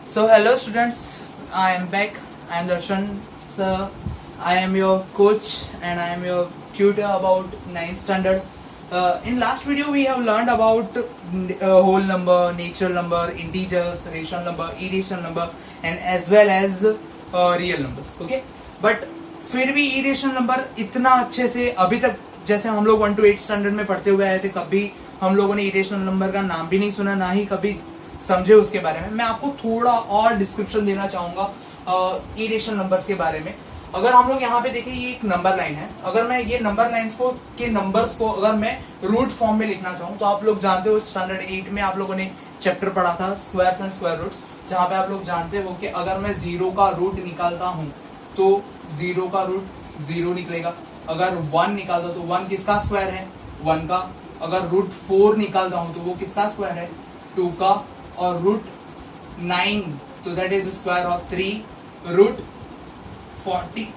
So hello students, I am back. I am Darshan sir. I am your coach and I am your tutor about 9th standard. In last video we have learned about whole number, natural number, integers, rational number, irrational number and as well as real numbers. Okay, but फिर भी irrational number इतना अच्छे से अभी तक जैसे हम लोग 1 to 8 स्टैंडर्ड में पढ़ते हुए आए थे, कभी हम लोगों ने irrational number का नाम भी नहीं सुना, ना ही कभी समझे उसके बारे में. मैं आपको थोड़ा और डिस्क्रिप्शन देना चाहूंगा इरेशनल नंबर्स के बारे में. अगर हम लोग यहाँ पे देखें, ये एक नंबर लाइन है. अगर मैं ये नंबर लाइंस को के नंबर्स को अगर मैं रूट फॉर्म में लिखना चाहूँ तो आप लोग जानते हो स्टैंडर्ड 8 में आप लोगों ने चैप्टर पढ़ा था स्क्वायर्स एंड स्क्वायर रूट्स, जहाँ पे आप लोग जानते हो कि अगर मैं 0 का रूट निकालता हूँ तो 0 का रूट 0 निकलेगा. अगर 1 निकालता तो 1 किसका स्क्वायर है? 1 का. अगर रूट 4 निकालता हूँ तो वो किसका स्क्वायर है? 2 का. और रूट 9 तो that is square of 3, root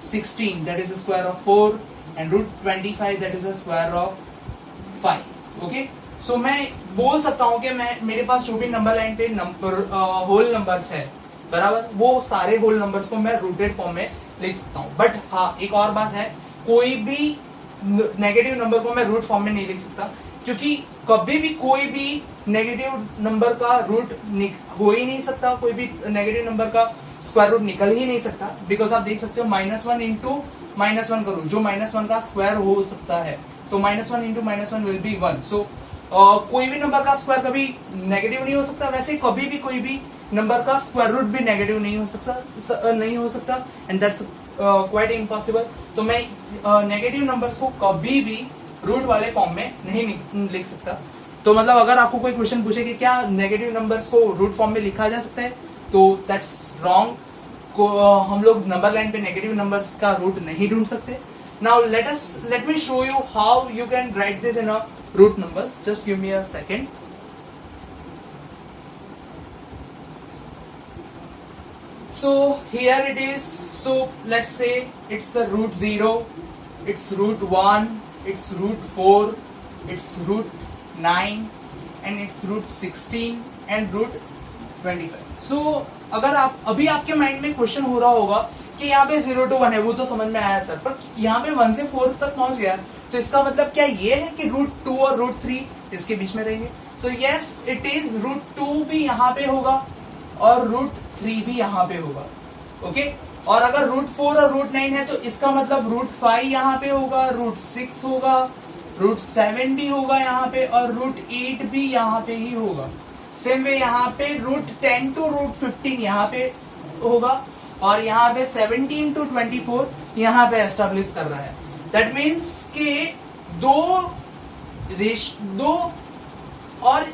16 that is square of 4 and root 25 that is square of 5. Okay, so मैं बोल सकता हूं कि मैं मेरे पास जो भी नंबर लाइन पे नंबर होल नंबर्स है बराबर, वो सारे होल नंबर्स को मैं रूटेड फॉर्म में लिख सकता हूं. बट हाँ, एक और बात है, कोई भी नेगेटिव नंबर को मैं रूट फॉर्म में नहीं लिख सकता, क्योंकि कभी भी कोई भी नेगेटिव नंबर का रूट हो ही नहीं सकता, कोई भी नेगेटिव नंबर का स्क्वायर रूट निकल ही नहीं सकता. बिकॉज आप देख सकते हो -1 इंटू -1 करूँ जो -1 का स्क्वायर हो सकता है, तो -1 इंटू -1 विल बी 1. सो कोई भी नंबर का स्क्वायर कभी नेगेटिव नहीं हो सकता. वैसे कभी भी कोई भी नंबर का स्क्वायर रूट भी नेगेटिव नहीं हो सकता एंड दैट्स क्वाइट इम्पॉसिबल. तो मैं नेगेटिव नंबर्स को कभी भी रूट वाले फॉर्म में नहीं लिख सकता. तो मतलब अगर आपको कोई क्वेश्चन पूछे कि क्या नेगेटिव नंबर्स को रूट फॉर्म में लिखा जा सकता है, तो दैट्स रॉन्ग. को हम लोग नंबर लाइन पे नेगेटिव नंबर्स का रूट नहीं ढूंढ सकते. Now let me show you how you can write this in a root numbers. Just give me a second. So here it is. So let's say it's a root 0, it's root 1, it's root 4, it's root 9 and it's root 16 and root 25. So अगर आप अभी आपके mind में question हो रहा होगा कि यहाँ पे 0 to 1 है, वो तो समझ में आया सर, पर यहाँ पे 1 से 4 तक पहुंच गया, तो इसका मतलब क्या ये है कि रूट 2 और रूट 3 इसके बीच में रहेंगे? So yes it is, root 2 भी यहाँ पे होगा और रूट 3 भी यहाँ पे होगा. ओके, और अगर रूट 4 और रूट 9 है तो इसका मतलब रूट 5 यहाँ पे होगा, रूट 6 होगा, रूट 7 भी होगा यहाँ पे और रूट 8 भी यहाँ पे ही होगा. सेम वे यहाँ पे रूट 10 टू रूट 15 यहाँ पे होगा और यहाँ पे 17 टू 24 यहाँ पे एस्टेब्लिश कर रहा है. दैट मीन्स कि दो और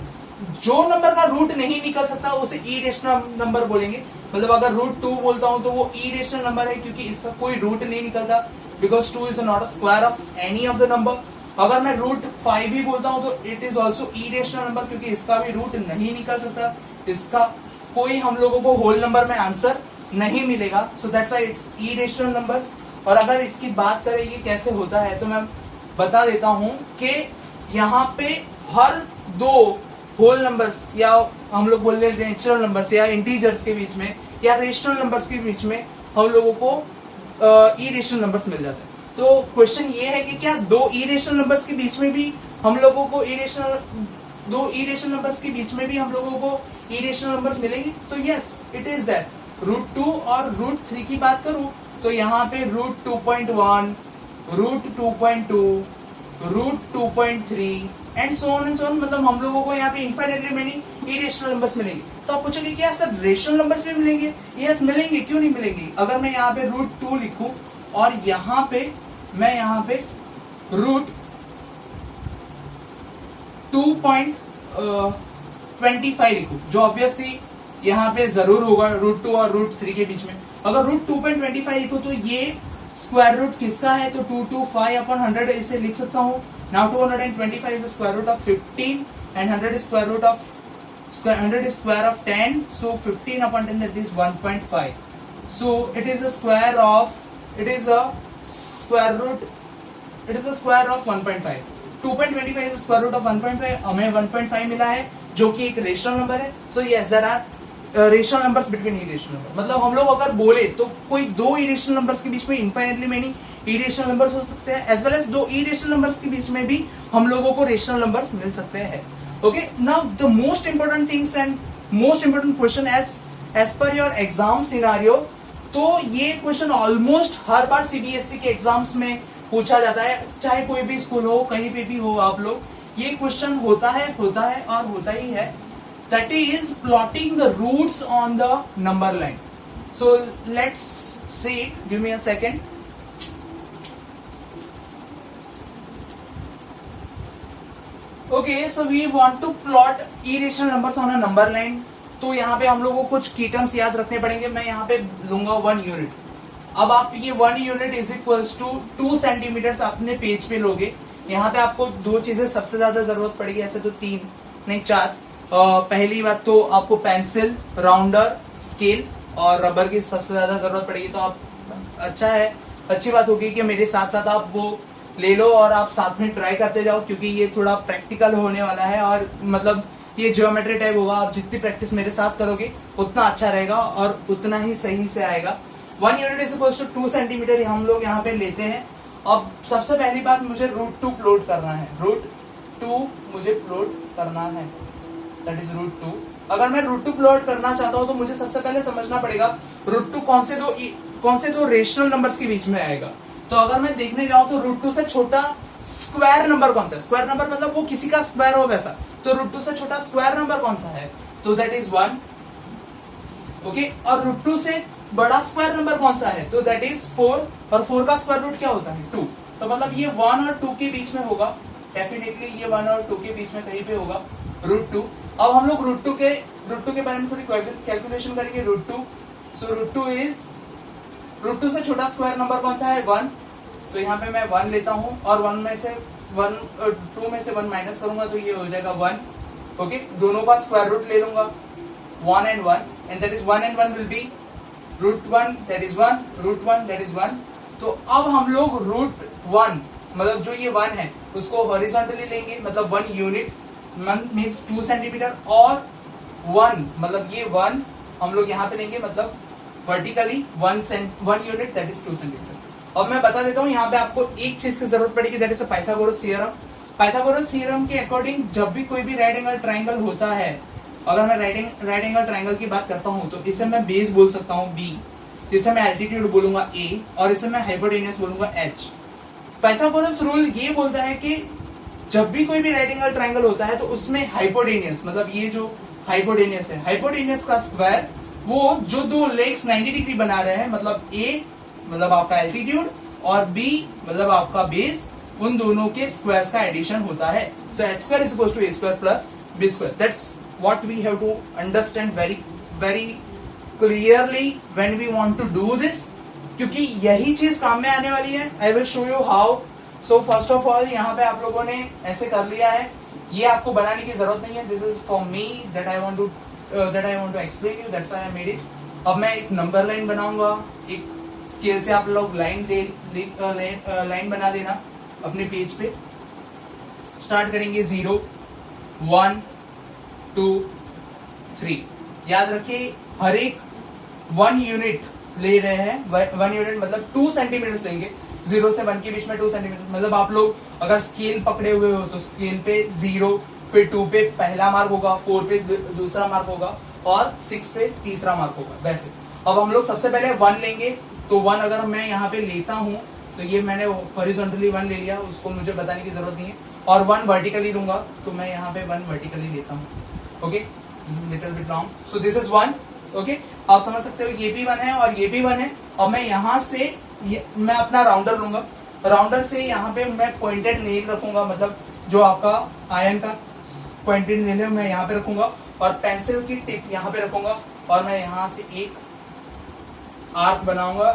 जो नंबर का रूट नहीं निकल सकता उसे इरेशनल नंबर बोलेंगे. मतलब अगर रूट 2 बोलता हूं तो वो इरेशनल नंबर है क्योंकि इसका कोई रूट नहीं निकलता, because 2 is not a square of any of the number. अगर मैं रूट 5 भी बोलता हूं तो it is also irrational number क्योंकि इसका भी रूट नहीं निकल सकता, इसका कोई हम लोगों को होल नंबर में आंसर नहीं मिलेगा. So that's why it's irrational numbers. और अगर इसकी बात करें ये कैसे होता है तो मैं बता देता हूं कि यहाँ पे हर दो होल नंबर्स या हम लोग बोल रहे हैं नेचुरल नंबर्स या इंटीजर्स के बीच में या रेशनल नंबर्स के बीच में हम लोगों को इरेशनल नंबर्स मिल जाते हैं. तो क्वेश्चन ये है कि क्या दो इरेशनल नंबर्स के बीच में भी हम लोगों को दो इरेशनल नंबर्स के बीच में भी हम लोगों को इरेशनल नंबर्स मिलेंगे? तो yes it is that. Root 2 और रूट 3 की बात करूं तो यहाँ पे root 2.1, root 2.2, root 2.3 and so on and so on. मतलब हम लोगों को यहाँ पे इनफाइनाइटली मेनी इरेशनल नंबर्स मिलेंगे. तो आप पूछोगे क्या सर रेशनल नंबर्स भी मिलेंगे? यस मिलेंगे, क्यों नहीं मिलेंगे. अगर मैं यहाँ पे रूट 2 लिखूं और यहाँ पे मैं यहाँ पे रूट 2.25 लिखूं, जो ऑब्वियसली यहाँ पे जरूर होगा रूट 2 और रूट 3 के बीच में. अगर रूट 2.25 लिखूं तो ये स्क्वायर रूट किसका है? तो 225/100 इसे लिख सकता हूँ. Now 225 is the square root of 15 and 100 is square root of 10. So 15/10 that is 1.5. So it is a square of 1.5. 2.25 is the square root of 1.5. हमें 1.5 मिला है जो कि एक रेशनल नंबर है. So yes, there are rational numbers between irrational number, मतलब हम लोग अगर बोले तो कोई दो इरेशनल नंबर्स के बीच में इनफाइनाइटली मेनी इरेशनल नंबर्स हो सकते हैं, एज वेल एज दो इरेशनल नंबर्स के बीच में भी हम लोगों को रेशनल नंबर्स मिल सकते हैं. Okay, now the most important things and most important question as per your exam scenario. तो ये क्वेश्चन ऑलमोस्ट हर बार सीबीएसई के एग्जाम्स में पूछा जाता है, चाहे कोई भी स्कूल हो, कहीं पे भी हो आप लोग, ये क्वेश्चन होता है और होता ही है. That is plotting the roots on the number line. So let's see it. Give me a second. Okay, so we want to plot irrational numbers on a number line. तो यहाँ पे हम लोगों को कुछ की टर्म्स याद रखने पड़ेंगे. मैं यहाँ पे लूंगा 1 यूनिट. अब आप ये 1 unit is equals to 2 centimetre अपने पेज पे लोगे. यहाँ पे आपको दो चीजें सबसे ज्यादा जरूरत पड़ेगी, ऐसे तो 3 नहीं 4. पहली बात तो आपको पेंसिल, राउंडर, स्केल और रबर की सबसे ज्यादा जरूरत पड़ेगी. तो आप अच्छी बात होगी कि मेरे साथ साथ आप वो ले लो और आप साथ में ट्राई करते जाओ, क्योंकि ये थोड़ा प्रैक्टिकल होने वाला है और मतलब ये ज्योमेट्री टाइप होगा. आप जितनी प्रैक्टिस मेरे साथ करोगे उतना अच्छा रहेगा और उतना ही सही से आएगा. 1 unit is equal to 2 centimetre हम लोग यहाँ पे लेते हैं. अब सबसे पहली बात मुझे √2 प्लॉट करना है. √2 मुझे प्लॉट करना है, दैट इज √2. अगर मैं √2 प्लॉट करना चाहता हूं तो मुझे सबसे पहले समझना पड़ेगा √2 कौन से दो रेशनल नंबर्स के बीच में आएगा. तो अगर मैं देखने जाऊं तो √2 से छोटा स्क्वायर नंबर कौन सा है. स्क्वायर नंबर मतलब वो किसी का स्क्वायर हो वैसा. तो √2 से छोटा स्क्वायर नंबर कौन सा है, तो दैट इज 1. ओके, और √2 से बड़ा स्क्वायर नंबर कौन सा है, तो दैट इज 4. और 4 का स्क्वायर रूट क्या होता है, 2. तो मतलब ये 1 और 2 के बीच में होगा. डेफिनेटली ये 1 और 2 के बीच में कहीं पे होगा √2. अब हम लोग √2 के बारे में थोड़ी कैलकुलेशन करेंगे. √2, सो √2 से छोटा स्क्वायर नंबर कौन सा है, 1. तो यहाँ पे मैं 1 लेता हूँ और 2 में से 1 माइनस करूंगा तो ये हो जाएगा 1. ओके, दोनों का स्क्वायर रूट ले लूंगा, 1 and 1, and that is 1 and 1 will be √1, that is 1, √1 that is 1. तो अब हम लोग √1 मतलब जो ये 1 है उसको हॉरिजॉन्टली लेंगे, मतलब 1 यूनिट मीन्स 2 सेंटीमीटर, और 1 मतलब ये 1 हम लोग यहाँ पे लेंगे, मतलब vertically 1 unit that is 2 centimetre. अब मैं बता देता हूँ यहाँ पे आपको एक चीज की जरूरत पड़ेगी, that is Pythagoras theorem. Pythagoras theorem के अकॉर्डिंग जब भी कोई भी राइट एंगल ट्राइंगल होता है, अगर मैं राइट एंगल ट्राइंगल की बात करता हूँ तो इसे मैं बेस बोल सकता हूँ B, इसे मैं एल्टीट्यूड बोलूंगा A, और इसे मैं हाइपोटेन्यूज बोलूंगा H. पाइथागोरस रूल ये बोलता है कि जब भी कोई भी राइट एंगल ट्राइंगल होता है तो उसमें हाइपोटेन्यूज मतलब ये जो हाइपोटेन्यूज है, हाइपोटेन्यूज का स्क्वायर, वो जो दो लेग्स 90 डिग्री बना रहे हैं, मतलब A मतलब आपका एल्टीट्यूड और B मतलब आपका बेस, उन दोनों के स्क्वायर्स का एडिशन होता है. सो h² is equals to a² plus b². That's what we have to understand very clearly when we want to do this, क्योंकि यही चीज काम में आने वाली है. I will show you how. So first of all यहाँ पे आप लोगों ने ऐसे कर लिया है, ये आपको बनाने की जरूरत नहीं है. This is for me that I want to explain you. That's why I made it. अब मैं एक नंबर लाइन बनाऊंगा, एक स्केल से आप लोग लाइन बना देना अपने पेज पे. स्टार्ट करेंगे 0, 1, 2, 3. याद रखिए हर एक 1 यूनिट ले रहे हैं. 1 यूनिट मतलब 2 सेंटीमीटर लेंगे. 0 से 1 के बीच में 2 सेंटीमीटर, मतलब आप लोग अगर स्केल पकड़े हुए हो तो स्केल पे 0, फिर 2 पे पहला मार्क होगा, 4 पे दूसरा मार्क होगा और 6 पे तीसरा मार्क होगा. वैसे अब हम लोग सबसे पहले 1 लेंगे. तो 1 अगर मैं यहाँ पे लेता हूँ तो ये मैंने हॉरिजॉन्टली 1 ले लिया, उसको मुझे बताने की जरूरत नहीं है. और 1 वर्टिकली लूंगा तो मैं यहाँ पे 1 वर्टिकली लेता हूँ. Okay, this is little bit long. So this is 1. Okay, आप समझ सकते हो ये भी 1 है और ये भी 1 है. और मैं यहाँ से मैं अपना राउंडर लूंगा. राउंडर से यहाँ पे मैं पॉइंटेड नेल रखूंगा, मतलब जो आपका आयरन का पॉइंटेड नेल है मैं यहाँ पे रखूंगा, और पेंसिल की टिप यहाँ पे रखूंगा, और मैं यहाँ से एक आर्क बनाऊंगा,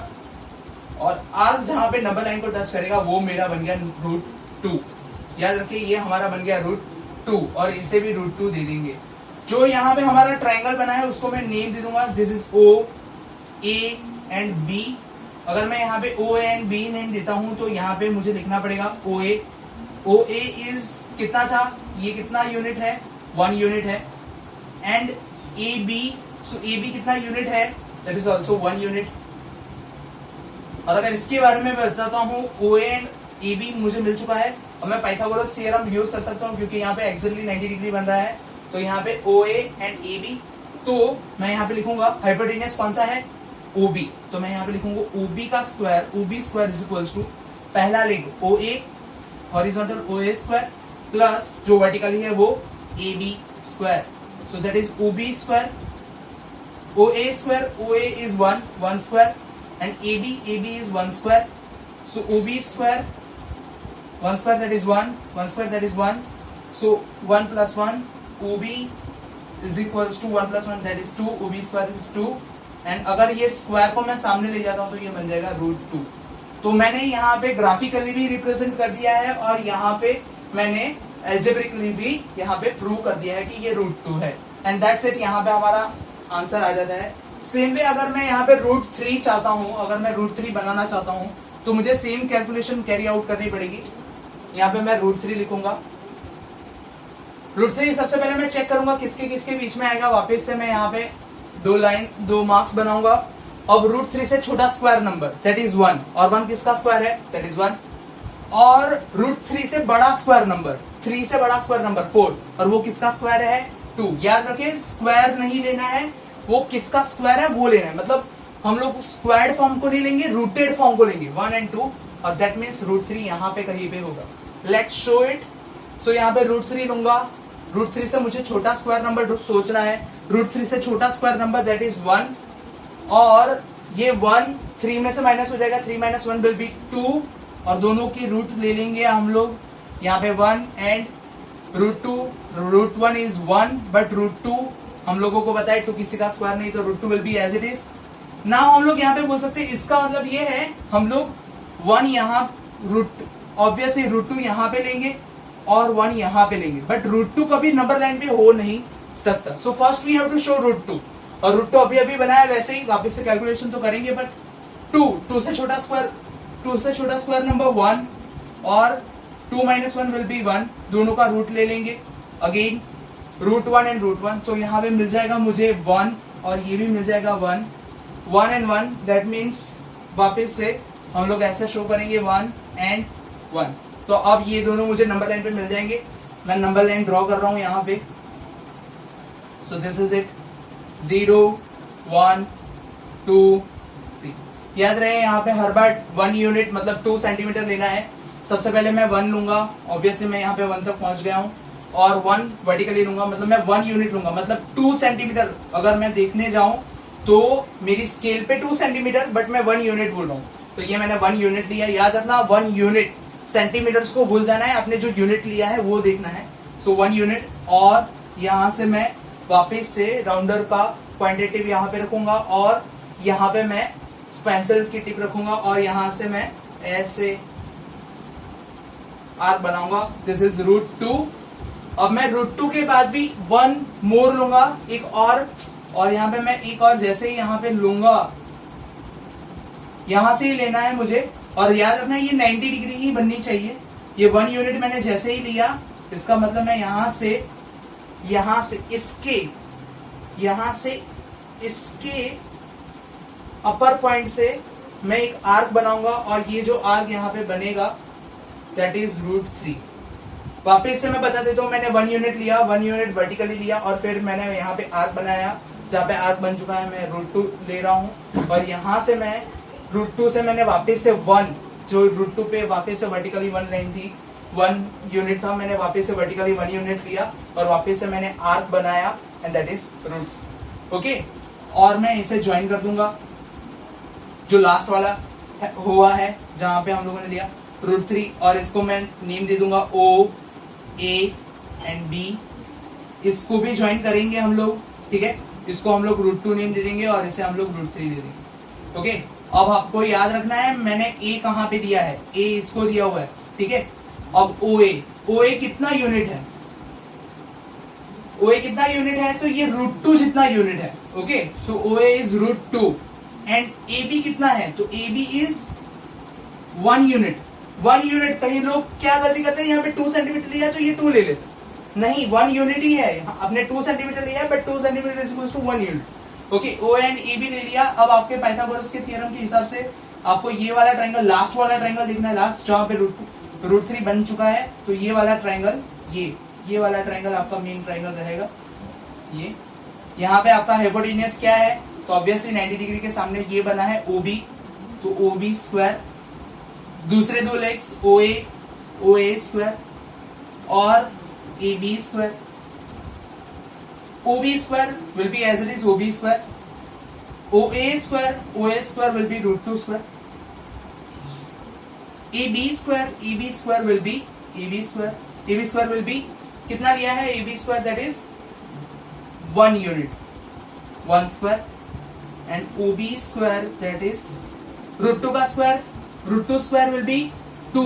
और आर्क जहां पे नंबर लाइन को टच करेगा वो मेरा बन गया √2. याद रखिए ये हमारा बन गया √2, और इसे भी √2 दे देंगे. जो यहाँ पे हमारा ट्राइंगल बना है उसको मैं नेम दे दूंगा, this is O, A and B. अगर मैं यहाँ पे O, A and B name देता हूँ तो यहाँ पे मुझे लिखना पड़ेगा OA. OA इज कितना था, ये कितना यूनिट है, 1 यूनिट है. And AB so A B कितना यूनिट है, दैट इज ऑल्सो 1 यूनिट। और अगर इसके बारे में मैं बताता हूँ, ओ एन ए बी मुझे मिल चुका है और मैं पाइथागोरस थ्योरम यूज कर सकता हूँ क्योंकि यहाँ पे एक्जेक्टली 90 डिग्री बन रहा है। तो यहाँ पे ओ ए एंड ए बी, तो मैं यहाँ पे लिखूंगा हाइपोटेन्यूस कौन सा है, ओ बी। तो मैं यहाँ पे लिखूंगा ओ बी का square, O B square is equals to पहला leg O A horizontal O A square plus जो वर्टिकली है वो A B square. So that is O B square, O A square, O A is 1 square and AB is 1 square, so OB square 1 square that is 1 square that is 1, so 1 plus 1 OB is equals to 1 plus 1 that is 2, OB square is 2। And अगर ये square को मैं सामने ले जाता हूं तो ये बन जाएगा √2। तो मैंने यहाँ पे ग्राफिकली भी रिप्रेजेंट कर दिया है और यहाँ पे मैंने एल्जेब्रिकली भी यहाँ पे प्रूव कर दिया है कि ये √2 है, एंड दैट्स इट। यहाँ पे हमारा आंसर आ जाता है। सेम वे अगर मैं यहाँ पे √3 चाहता हूँ, अगर मैं √3 बनाना चाहता हूँ तो मुझे सेम कैलकुलेशन कैरी आउट करनी पड़ेगी। यहाँ पे मैं √3 लिखूंगा। √3 सबसे पहले मैं चेक करूंगा किसके किसके बीच में आएगा। वापस से मैं यहाँ पे दो मार्क्स बनाऊंगा। अब √3 से छोटा स्क्वायर नंबर दैट इज 1, और 1 किसका स्क्वायर है, दैट इज 1। और √3 से बड़ा स्क्वायर नंबर, 3 से बड़ा स्क्वायर नंबर 4, और वो किसका स्क्वायर है, 2। याद रखिए स्क्वायर नहीं लेना है, वो किसका स्क्वायर है वो लेना है। मतलब हम लोग स्क्वायर्ड फॉर्म को नहीं लेंगे, रूटेड फॉर्म को लेंगे 1 and 2, और दैट मीन्स √3 यहाँ पे कहीं पे होगा। Let's show it. सो यहाँ पे √3 लूंगा। √3 से मुझे छोटा स्क्वायर नंबर सोचना है। √3 से छोटा स्क्वायर नंबर दैट इज 1, और ये 1 3 में से माइनस हो जाएगा, 3 - 1 विल बी 2, और दोनों की रूट ले लेंगे हम लोग। यहाँ पे 1 एंड √2, √1 इज 1 बट √2 हम लोगों को पता है 2 किसी का स्क्वायर नहीं, तो √2 will be as it is. Now हम लोग यहाँ पे बोल सकते हैं इसका मतलब ये है हम लोग 1 यहाँ ऑब्वियसली √2 यहाँ पे लेंगे और 1 यहाँ पे लेंगे, बट √2 कभी नंबर लाइन पे हो नहीं सकता। So first we have to show √2, और √2 अभी बनाया वैसे ही वापस से कैलकुलेशन तो करेंगे, बट 2 से छोटा स्क्वायर नंबर 1, और 2 - 1 विल बी 1, दोनों का रूट ले लेंगे। अगेन √1 एंड √1, तो यहाँ पे मिल जाएगा मुझे 1, और ये भी मिल जाएगा 1 एंड 1, दैट मीन्स वापस से हम लोग ऐसे शो करेंगे 1 एंड 1। तो अब ये दोनों मुझे नंबर लाइन पे मिल जाएंगे। मैं नंबर लाइन ड्रॉ कर रहा हूं यहाँ पे। सो दिस इज इट, 0 1 2 3। याद रहे यहाँ पे हर बार 1 यूनिट मतलब 2 सेंटीमीटर लेना है। सबसे पहले मैं 1 लूंगा, ऑब्वियसली मैं यहाँ पे 1 तक पहुंच गया हूँ, और 1 वर्टिकली लूंगा, मतलब मैं 1 यूनिट लूंगा, मतलब 2 सेंटीमीटर। अगर मैं देखने जाऊं तो मेरी स्केल पे 2 सेंटीमीटर, बट मैं 1 यूनिट बोल रहा हूँ, तो ये मैंने 1 यूनिट लिया। याद रखना 1 यूनिट, सेंटीमीटर्स को भूल जाना है, आपने जो यूनिट लिया है वो देखना है। सो 1 यूनिट, और यहाँ से मैं वापस से राउंडर का क्वांटिटिव यहाँ पे रखूंगा, और यहाँ पे मैं पेंसिल की टिप रखूंगा, और यहाँ से मैं ऐसे आर्क बनाऊंगा। This is √2। अब मैं √2 के बाद भी 1 मोर लूंगा, एक और यहाँ पे मैं एक और जैसे ही यहाँ पे लूंगा, यहां से ही लेना है मुझे। और याद रखना ये 90 डिग्री ही बननी चाहिए। ये 1 यूनिट मैंने जैसे ही लिया, इसका मतलब मैं यहाँ से इसके अपर पॉइंट से मैं एक आर्क बनाऊंगा, और ये जो आर्क यहाँ पे बनेगा दैट इज √3। वापस से मैं बता देता हूँ, मैंने 1 यूनिट लिया, 1 यूनिट वर्टिकली लिया, और फिर मैंने यहाँ पे आर्क बनाया। जहाँ पे आर्क बन चुका है मैं √2 ले रहा हूँ, और यहाँ से मैं √2 से मैंने वापस से 1, जो √2 पे वापस से वर्टिकली 1 लाइन थी, 1 यूनिट था, मैंने वापस से वर्टिकली 1 यूनिट लिया, और वापस से मैंने आर्क बनाया, एंड दैट इज √3। ओके, और मैं इसे ज्वाइन कर दूंगा जो लास्ट वाला हुआ है जहाँ पे हम लोगों ने लिया √3, और इसको मैं नेम दे दूंगा O A एंड B। इसको भी ज्वाइन करेंगे हम लोग, ठीक है। इसको हम लोग √2 नेम दे देंगे, और इसे हम लोग √3 दे देंगे। ओके, अब आपको याद रखना है मैंने A कहाँ पे दिया है, A इसको दिया हुआ है, ठीक है। अब OA कितना यूनिट है, OA कितना यूनिट है, तो ये √2 जितना यूनिट है। Okay, so OA is √2, and AB कितना है, तो AB इज 1 यूनिट। 1 यूनिट, कहीं लोग क्या गलती करते हैं, यहाँ पे 2 सेंटीमीटर लिया है तो ये 2 ले लेते, नहीं 1 यूनिट ही है। अपने 2 सेंटीमीटर लिया है, but 2 centimetre is equals to 1 unit. Okay, O and E भी ले लिया। अब आपके पाइथागोरस के थ्योरम के हिसाब से आपको ये वाला ट्रायंगल, लास्ट वाला ट्रायंगल देखना है, लास्ट जहां पे रूट 3 बन चुका है, तो ये वाला ट्रायंगल, ये वाला ट्रायंगल आपका मेन ट्रायंगल रहेगा। ये यहाँ पे आपका हाइपोटेन्यूज क्या है, तो ऑब्वियसली 90 डिग्री के सामने ये बना है OB, तो OB स्क्वायर, दूसरे दो लेग्स OA स्क्वायर और AB square. OB square will be as it is OB square. OA square will be root 2 square. EB square will be EB square. EB square will be कितना लिया है EB square, that is 1 unit, 1 square, and OB square that is root 2 का square, root 2 square will be 2.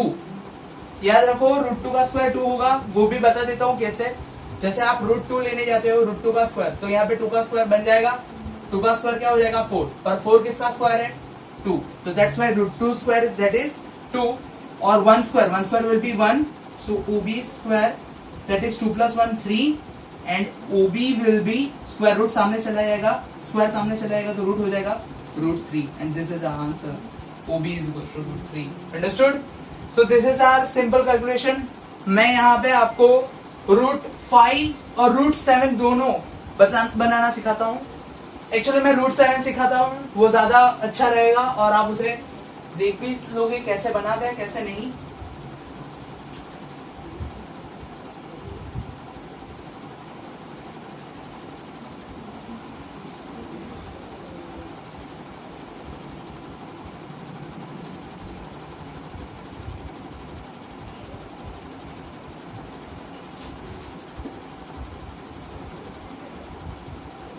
याद रखो root 2 का square 2 होगा, वो भी बता देता हूँ कैसे। जैसे आप रूट 2 लेने जाते हो, रूट 2 का स्क्वायर, तो यहाँ पे 2 का स्क्वायर बन जाएगा, 2 का स्क्वायर क्या हो जाएगा 4, पर 4 किसका स्क्वायर है 2, तो that's why root 2 square that is 2, और 1 square will be 1, so OB square that is 2 + 1 3, and OB will be square root सामने चला जाएगा, स्क्वायर सामने चला जाएगा तो रूट हो जाएगा root 3, and this is our answer, OB is equal to root 3। Understood? So this is our simple calculation. मैं यहाँ पे आपको रूट 5 और रूट 7 दोनों बनाना सिखाता हूँ। एक्चुअली मैं रूट 7 सिखाता हूँ, वो ज्यादा अच्छा रहेगा और आप उसे देख भी लोगे कैसे बनाते हैं कैसे नहीं।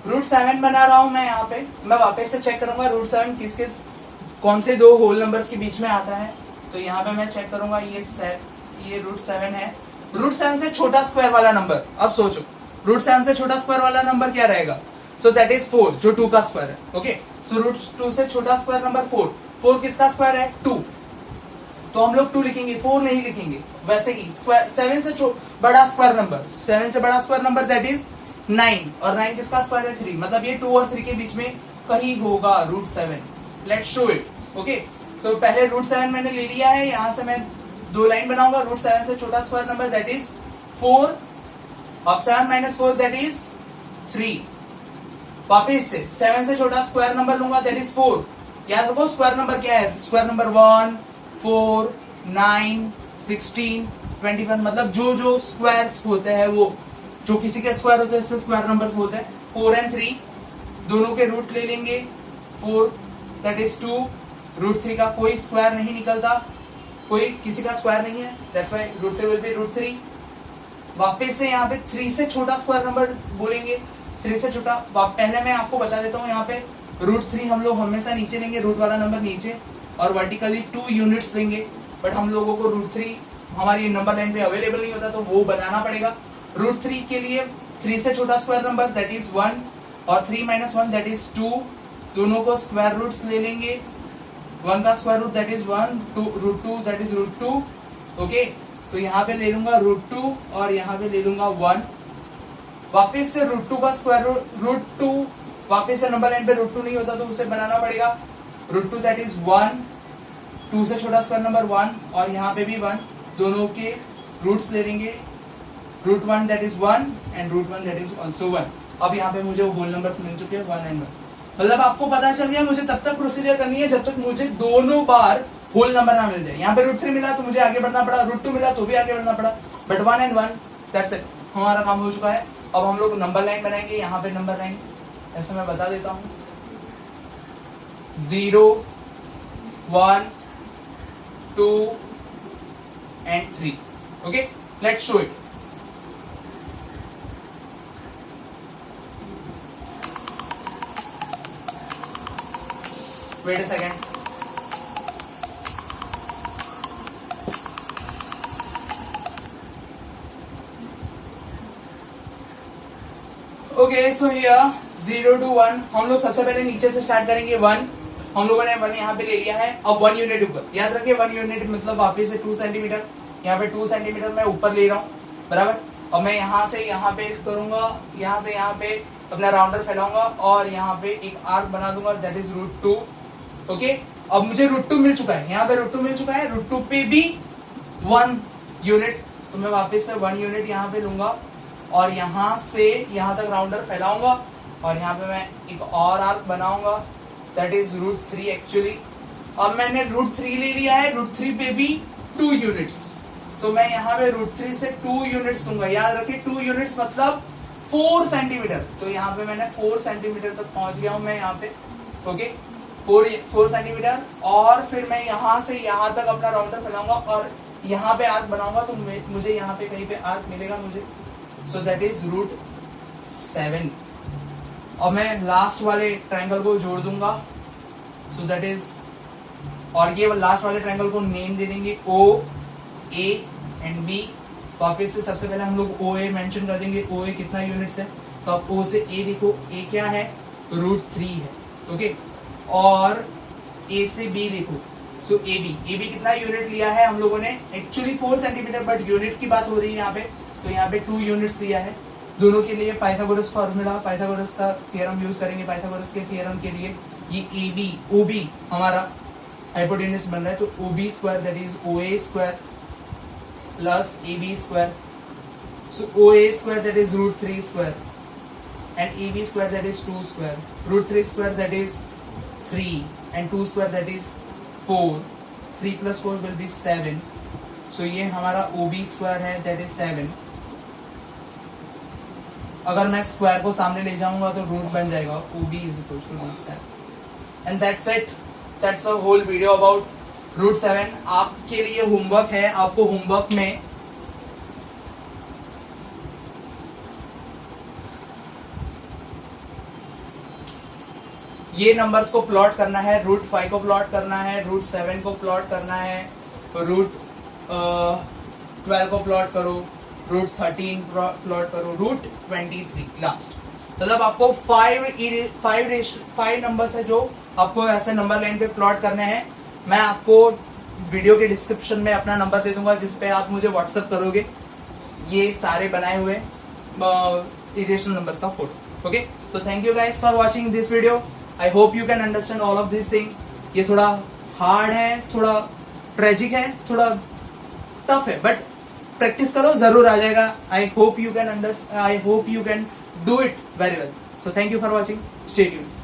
रूट 7 बना रहा हूं मैं यहाँ पे, मैं वापस से चेक करूंगा रूट 7 किस किस कौन से दो होल नंबर्स के बीच में आता है, तो यहाँ पे मैं चेक करूंगा ये रूट 7 है। रूट 7 से छोटा स्क्वायर वाला नंबर, अब सोचो रूट 7 से छोटा स्क्वायर वाला नंबर क्या रहेगा, सो दैट इज 4, जो 2 का स्क्वायर है। ओके, सो रूट 2 से छोटा स्क्वायर नंबर 4 किसका स्क्वायर है 2, तो हम लोग 2 लिखेंगे, 4 नहीं लिखेंगे। वैसे ही 7 से बड़ा स्क्वायर नंबर दैट इज 9, और 9 किसका स्क्वायर है 3, मतलब ये 2 और 3 के बीच में कहीं होगा root 7। Let's show it. Okay, तो पहले रूट 7 मैंने ले लिया है, यहां से मैं 2 लाइन बनाऊंगा। रूट 7 से छोटा स्क्वायर नंबर दैट इज 4, और 7 - 4 दैट इज 3। वापिस से 7 से छोटा स्क्वायर नंबर लूंगा दैट इज 4। याद रखो स्क्वायर नंबर क्या है, स्क्वायर नंबर 1, 4, 9, 16, 21, मतलब जो स्क्वायर्स होते हैं, वो जो किसी के स्क्वायर होते हैं इससे स्क्वायर नंबर्स बोलते हैं। 4 और 3 दोनों के रूट ले लेंगे, 4 दैट इज 2, रूट 3 का कोई स्क्वायर नहीं निकलता, कोई किसी का स्क्वायर नहीं है, that's why root 3 will be root 3। वापस से यहाँ पे 3 से छोटा स्क्वायर नंबर बोलेंगे, 3 से छोटा। पहले मैं आपको बता देता हूँ, यहाँ पे रूट 3 हम लोग हमेशा नीचे लेंगे, रूट वाला नंबर नीचे, और वर्टिकली 2 यूनिट्स लेंगे, बट हम लोगों को रूट 3 हमारी नंबर लाइन पे अवेलेबल नहीं होता, तो वो बनाना पड़ेगा। रूट 3 के लिए 3 से छोटा स्क्वायर नंबर दैट इज 1, और 3 - 1 दैट इज 2, दोनों को स्क्वायर रूट्स ले लेंगे। 1 का square root that is 1, root 2 that is root 2। Okay, तो यहाँ पे ले लूंगा रूट 2 और यहाँ पे ले लूंगा 1। वापिस से रूट 2 का स्क्वायर रूट 2, वापिस से नंबर लाइन पे रूट 2 नहीं होता तो उसे बनाना पड़ेगा। रूट 2 दैट इज 1, 2 से छोटा स्क्वायर नंबर 1, और यहाँ पे भी 1, दोनों के रूट्स ले लेंगे। Root 1 that is 1 and root 1 that is also 1। अब यहाँ पे मुझे होल नंबर्स मिल चुके हैं 1 और 1, मतलब आपको पता चल गया मुझे तब तक प्रोसीजर करनी है जब तक मुझे दोनों बार होल नंबर ना मिल जाए। यहाँ पे रूट 3 मिला तो मुझे आगे बढ़ना पड़ा, रूट 2 मिला तो भी आगे बढ़ना पड़ा, बट 1 और 1 दैट्स इट, हमारा काम हो चुका है। अब हम लोग नंबर लाइन बनाएंगे, यहाँ पे नंबर लाइन ऐसे मैं बता देता हूँ, 0, 1, 2 and 3। okay, let's show it। wait a second। Okay, so here 0 to 1 हम लोग सबसे पहले नीचे से स्टार्ट करेंगे। 1 हम लोगों ने 1 यहाँ पे ले लिया है। अब 1 यूनिट ऊपर, याद रखिए 1 यूनिट मतलब वापस से 2 सेंटीमीटर, यहाँ पे 2 सेंटीमीटर मैं ऊपर ले रहा हूँ, बराबर। और मैं यहाँ से यहाँ पे करूंगा, यहाँ से यहाँ पे अपना राउंडर फैलाऊंगा और यहाँ पे एक आर्क बना दूंगा, दैट इज √2। ओके, अब मुझे √2 मिल चुका है, यहाँ पे √2 मिल चुका है, √2 पे भी 1 यूनिट, तो मैं वापस से 1 यूनिट यहाँ पे लूंगा और यहाँ से यहाँ तक राउंडर फैलाऊंगा और यहाँ पे मैं एक और आर्क बनाऊंगा, दैट इज √3 एक्चुअली। अब मैंने √3 ले लिया है, √3 पे भी 2 यूनिट्स, तो मैं यहाँ पे √3 से 2 यूनिट्स दूंगा। याद रखिए 2 यूनिट्स मतलब 4 सेंटीमीटर, तो यहाँ पे मैंने 4 सेंटीमीटर तक पहुंच गया हूँ मैं यहाँ पे। ओके, 4 सेंटीमीटर, और फिर मैं यहाँ से यहाँ तक अपना राउंडर फैलाऊंगा और यहाँ पे आर्क बनाऊंगा, तो मुझे यहाँ पे कहीं पे आर्क मिलेगा मुझे, सो दैट इज √7। और मैं लास्ट वाले ट्रायंगल को जोड़ दूंगा, सो दैट इज, और ये लास्ट वाले ट्रायंगल को नेम दे देंगे O, A एंड B। वापस से सबसे पहले हम लोग OA मेंशन कर देंगे, OA कितना यूनिट्स है, तो आप O से A देखो, A क्या है, √3 है। ओके, और A से B देखो, सो AB कितना यूनिट लिया है हम लोगों ने, एक्चुअली 4 सेंटीमीटर, बट यूनिट की बात हो रही है यहाँ पे, तो यहाँ पे 2 यूनिट्स दिया है। दोनों के लिए पाइथागोरस फार्मूला, पाइथागोरस का थ्योरम यूज करेंगे। पाइथागोरस के थ्योरम के लिए ये OB हमारा हाइपोटेनस बन रहा है, तो OB² that is OA² plus AB², so OA² that is √3² and AB² that is 2², √3² that is 3 and 2² that is 4, 3 plus 4 will be 7, so ये हमारा OB² है, that is 7। अगर मैं स्क्वायर को सामने ले जाऊंगा तो रूट बन जाएगा, OB is equal to √7, and that's it, that's the whole video about √7। आपके लिए होमवर्क है, आपको होमवर्क में ये नंबर्स को प्लॉट करना है, √5 को प्लॉट करना है, √7 को प्लॉट करना है, √12 को प्लॉट करो, √13 प्लॉट करो, √23 लास्ट। मतलब आपको 5 नंबर्स है जो आपको ऐसे नंबर लाइन पे प्लॉट करने हैं। मैं आपको वीडियो के डिस्क्रिप्शन में अपना नंबर दे दूंगा, जिस पे आप मुझे व्हाट्सअप करोगे ये सारे बनाए हुए इरेशनल नंबर्स का photo. Okay, so thank you guys for watching this video. I hope you can understand all of this thing. ये थोड़ा हार्ड है, थोड़ा ट्रेजिक है, थोड़ा टफ है, बट प्रैक्टिस करो जरूर आ जाएगा। I hope you can do it very well. So thank you for watching, stay tuned.